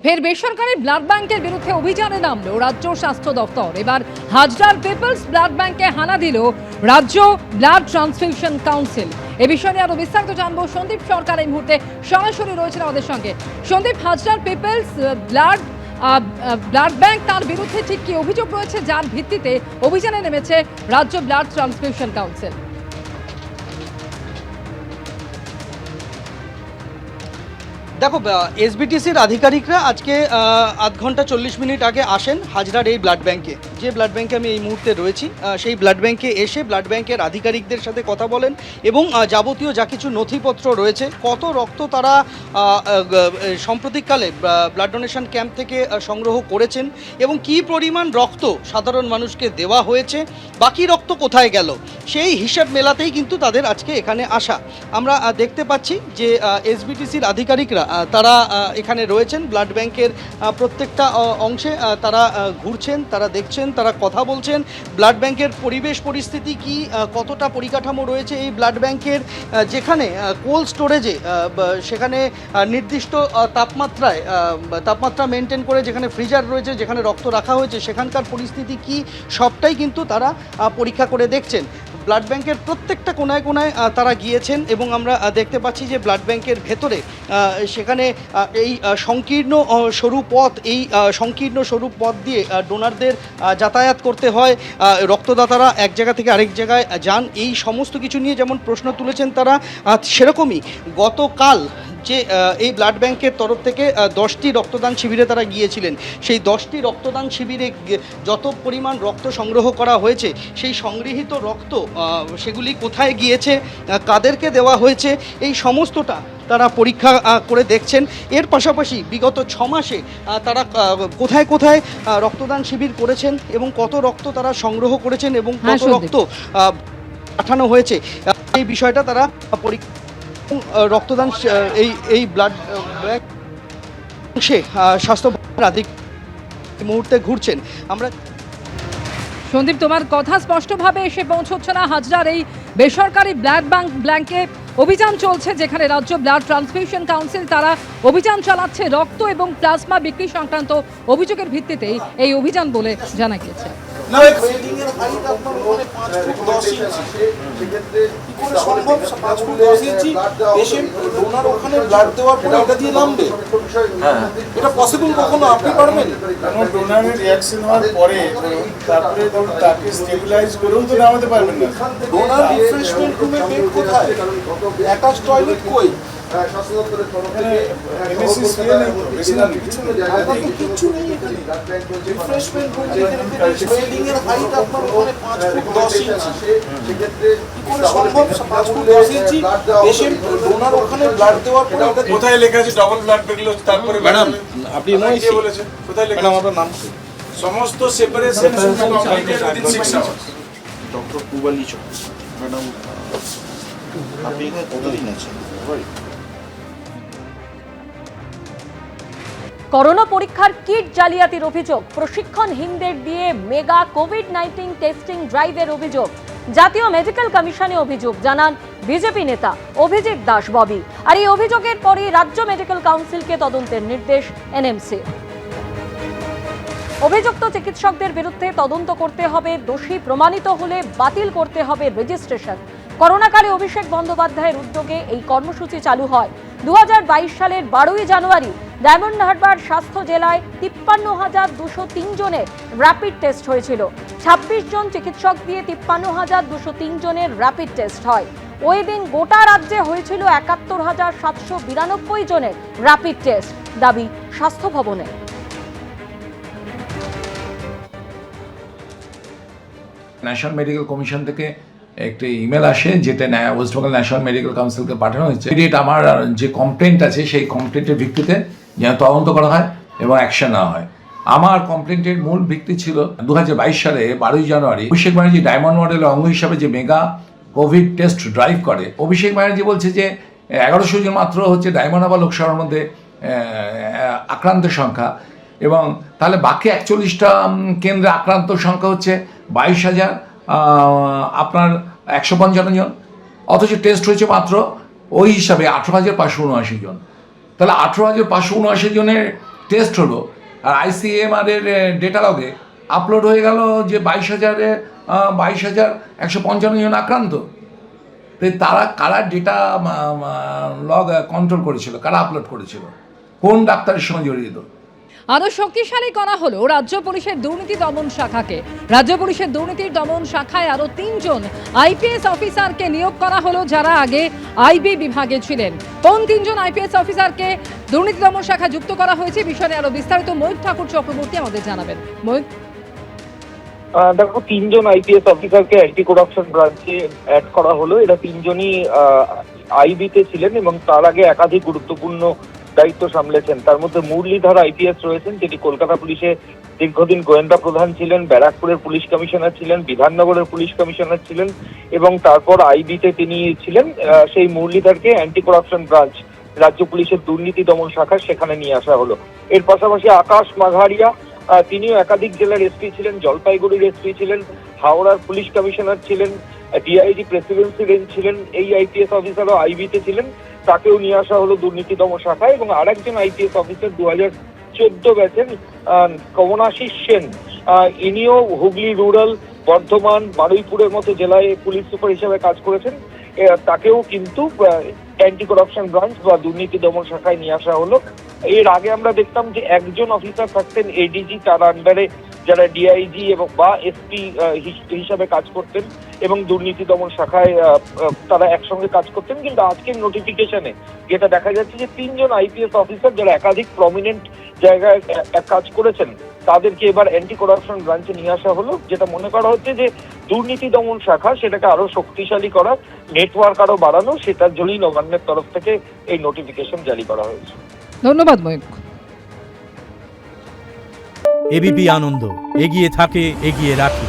ফের বেসরকারি ব্লাড ব্যাংকের বিরুদ্ধে অভিযানে নামলো রাজ্য স্বাস্থ্য দপ্তর। এবার হাজরার পিপলস ব্লাড ব্যাংকে হানা দিল রাজ্য ব্লাড ট্রান্সফিউশন কাউন্সিল। এ বিষয়ে নিয়ে আরো বিস্তারিত জানবো। সন্দীপ সরকার এই মুহূর্তে সরাসরি রয়েছেন আমাদের সঙ্গে। সন্দীপ, হাজরার পিপলস ব্লাড ব্যাংক, তার বিরুদ্ধে ঠিক কি অভিযোগ রয়েছে যার ভিত্তিতে অভিযানে নেমেছে রাজ্য ব্লাড ট্রান্সফিউশন কাউন্সিল? দেখো, এসবিটিসির আধিকারিকরা আজকে আধ ঘন্টা 40 মিনিট আগে আসেন হাজরার এই ব্লাড ব্যাংকে। যে ব্লাড ব্যাংকে আমি এই মুহূর্তে রয়েছি, সেই ব্লাড ব্যাংকে এসে ব্লাড ব্যাংকের আধিকারিকদের সাথে কথা বলেন এবং যাবতীয় যা কিছু নথিপত্র রয়েছে, কত রক্ত তারা সাম্প্রতিককালে ব্লাড ডোনেশন ক্যাম্প থেকে সংগ্রহ করেছেন এবং কী পরিমাণ রক্ত সাধারণ মানুষকে দেওয়া হয়েছে, বাকি রক্ত কোথায় গেল, সেই হিসাব মেলাতেই কিন্তু তাদের আজকে এখানে আসা। আমরা দেখতে পাচ্ছি যে এসবিটিসির আধিকারিকরা তারা এখানে রয়েছেন ব্লাড ব্যাংকের প্রত্যেকটা অংশে। তারা ঘুরছেন, তারা দেখছেন, তারা কথা বলছেন। ব্লাড ব্যাংকের পরিবেশ পরিস্থিতি কি, কতটা পরিকাঠামো রয়েছে এই ব্লাড ব্যাংকের, যেখানে কোল্ড স্টোরেজে সেখানে নির্দিষ্ট তাপমাত্রা মেনটেন করে যেখানে ফ্রিজার রয়েছে, যেখানে রক্ত রাখা হয়েছে, সেখানকার পরিস্থিতি কি, সবটাই কিন্তু তারা পরীক্ষা করে দেখছেন। ব্লাড ব্যাংকের প্রত্যেকটা কোনায় কোনায় তারা গিয়েছেন এবং আমরা দেখতে পাচ্ছি যে ব্লাড ব্যাংকের ভেতরে সেখানে এই সংকীর্ণ সরু পথ দিয়ে ডোনারদের যাতায়াত করতে হয়। রক্তদাতারা এক জায়গা থেকে আরেক জায়গায় যান। এই সমস্ত কিছু নিয়ে যেমন প্রশ্ন তুলেছেন তারা, সেরকমই গতকাল যে এই ব্লাড ব্যাংকের তরফ থেকে 10টি রক্তদান শিবিরে তারা গিয়েছিলেন, সেই 10টি রক্তদান শিবিরে যত পরিমাণ রক্ত সংগ্রহ করা হয়েছে, সেই সংগৃহীত রক্ত সেগুলি কোথায় গিয়েছে, কাদেরকে দেওয়া হয়েছে, এই সমস্তটা তারা পরীক্ষা করে দেখছেন। এর পাশাপাশি বিগত 6 মাসে তারা কোথায় কোথায় রক্তদান শিবির করেছেন এবং কত রক্ত তারা সংগ্রহ করেছেন এবং কত রক্ত পাঠানো হয়েছে, এই বিষয়টা তারা পরীক্ষা। রক্তদান এই ব্লাড ব্যাংক স্বাস্থ্য মুহূর্তে ঘুরছেন। আমরা সন্দীপ, তোমার কথা স্পষ্টভাবে এসে পৌঁছচ্ছে না। হাজরার এই বেসরকারি ব্লাড ব্যাংকে অভিযান চলছে, যেখানে রাজ্য ব্লাড ট্রান্সফিউশন কাউন্সিল তারা অভিযান চালাচ্ছে রক্ত এবং প্লাজমা বিক্রি সংক্রান্ত অভিযোগের ভিত্তিতেই এই অভিযান বলে জানা গিয়েছে। কোথায় লেখা আছে ডবল ব্লাড বেরোলো, তারপরে ম্যাডাম আপনি বলেছেন কোথায় লেখা? আপনার নাম সমস্ত সেপারেশন ডক্টর পুবালি চৌধুরী। ম্যাডাম আপনি এখানে কতদিন আছেন? করোনা পরীক্ষার কিট জালিয়াতির অভিযোগ, প্রশিক্ষণহীনদের দিয়ে মেগা কোভিড-19 টেস্টিং ড্রাইভের অভিযোগ, জাতীয় মেডিকেল কমিশনে অভিযোগ জানান বিজেপি নেতা অভিজিৎ দাস ববি। আর এই অভিযোগের পরই রাজ্য মেডিকেল কাউন্সিলকে তদন্তের নির্দেশ এনএমসি। অভিযুক্ত চিকিৎসকদের বিরুদ্ধে তদন্ত করতে হবে, দোষী প্রমাণিত হলে বাতিল করতে হবে রেজিস্ট্রেশন। করোনাকালে অভিষেক বন্দ্যোপাধ্যায়ের উদ্যোগে এই কর্মসূচি চালু হয়। 2022 সালের 12ই জানুয়ারি ডায়মন্ড হারবার স্বাস্থ্য জেলায় 53,203 জনের র্যাপিড টেস্ট হয়েছিল। 26 জন চিকিৎসক দিয়ে 53,203 জনের র্যাপিড টেস্ট হয়। ওই দিন গোটা রাজ্যে হয়েছিল 71,792 জনের র্যাপিড টেস্ট, দাবি স্বাস্থ্য ভবনের। ন্যাশনাল মেডিকেল কমিশন থেকে একটি ইমেল আসে, যেটা ওয়েস্ট বেঙ্গল ন্যাশনাল মেডিকেল কাউন্সিলকে পাঠানো হয়েছে। আমার যে কমপ্লেন্ট আছে সেই কমপ্লেন্টের ভিত্তিতে যেন তদন্ত করা হয় এবং অ্যাকশন নেওয়া হয়। আমার কমপ্লেন্টের মূল ভিত্তি ছিল 2022 সালে 12ই জানুয়ারি অভিষেক ব্যানার্জি ডায়মন্ড মডেলের অঙ্গ হিসাবে যে মেগা কোভিড টেস্ট ড্রাইভ করে। অভিষেক ব্যানার্জি বলছে যে 1100 জন মাত্র হচ্ছে ডায়মন্ড হারবার লোকসভার মধ্যে আক্রান্তের সংখ্যা, এবং তাহলে বাকি 41টা কেন্দ্রে আক্রান্ত সংখ্যা হচ্ছে 22,000 আপনার 155 জন, অথচ টেস্ট হয়েছে মাত্র ওই হিসাবে 18,579 জন। তাহলে 18,579 জনের টেস্ট হলো আর ICMR এর ডেটা লগে আপলোড হয়ে গেল যে 22,155 জন আক্রান্ত। তো তারা কারা ডেটা লগ কন্ট্রোল করেছিল, কারা আপলোড করেছিল, কোন ডাক্তারের সঙ্গে জড়িত? আরও শক্তিশালী করা হলো রাজ্য পুলিশের দুর্নীতি দমন শাখাকে। রাজ্য পুলিশের দুর্নীতির দমন শাখায় আরও 3 জন IPS অফিসারকে নিয়োগ করা হলো, যারা আগে IB বিভাগে ছিলেন। কোন 3 জন IPS অফিসারকে দুর্নীতি দমন শাখায় যুক্ত করা হয়েছে, বিষয়ে আরও বিস্তারিত ময়ূখ ঠাকুর চক্রবর্তী আমাদের জানাবেন। ময়ূখ, দেখো 3 জন IPS অফিসারকে অ্যান্টি করাপশন ব্রাঞ্চে অ্যাড করা হলো। এরা 3 জনই IB-তে ছিলেন এবং তার আগে একাধিক গুরুত্বপূর্ণ দায়িত্ব সামলেছেন। তার মধ্যে মুরলীধর IPS রয়েছেন, যিনি কলকাতা পুলিশে দীর্ঘদিন গোয়েন্দা প্রধান ছিলেন, ব্যারাকপুরের পুলিশ কমিশনার ছিলেন, বিধাননগরের পুলিশ কমিশনার ছিলেন এবং তারপর IB-তে তিনি ছিলেন। সেই মুরলীধরকে অ্যান্টি করাপশন ব্রাঞ্চ, রাজ্য পুলিশের দুর্নীতি দমন শাখা, সেখানে নিয়ে আসা হলো। এর পাশাপাশি আকাশ মাঘারিয়া, তিনিও একাধিক জেলার এসপি ছিলেন, জলপাইগুড়ির এসপি ছিলেন, হাওড়ার পুলিশ কমিশনার ছিলেন, DIG প্রেসিডেন্সি রেঞ্জ ছিলেন। এই IPS অফিসারও IB-তে ছিলেন, তাকেও নিয়ে আসা হলো দুর্নীতি দমন শাখায়। এবং আরেকজন IPS অফিসার 2014 ব্যাচের কমলাশিস সেন, ইনিও হুগলি রুরাল, বর্ধমান, বারুইপুরের মতো জেলায় পুলিশ সুপার হিসেবে কাজ করেছেন। তাকেও কিন্তু অ্যান্টি করাপশন ব্রাঞ্চ বা দুর্নীতি দমন শাখায় নিয়ে আসা হলো। এর আগে আমরা দেখতাম যে একজন অফিসার থাকতেন ADG, তার আন্ডারে যারা DIG এবং বা SP হিসাবে কাজ করতেন এবং দুর্নীতি দমন শাখায় তারা একসঙ্গে কাজ করতেন। কিন্তু আজকের নোটিফিকেশনে যেটা দেখা যাচ্ছে যে 3 জন IPS অফিসার যারা একাধিক প্রমিনেন্ট জায়গায় কাজ করেছেন, তাদেরকে এবার অ্যান্টি করাপশন ব্রাঞ্চে নিয়ে আসা হলো। যেটা মনে করা হচ্ছে যে দুর্নীতি দমন শাখা, সেটাকে আরো শক্তিশালী করা, নেটওয়ার্ক আরো বাড়ানো, সেটার জন্যই নবান্নের তরফ থেকে এই নোটিফিকেশন জারি করা হয়েছে। ধন্যবাদ ময়ূখ। এবিপি আনন্দ, এগিয়ে থাকে, এগিয়ে রাখে।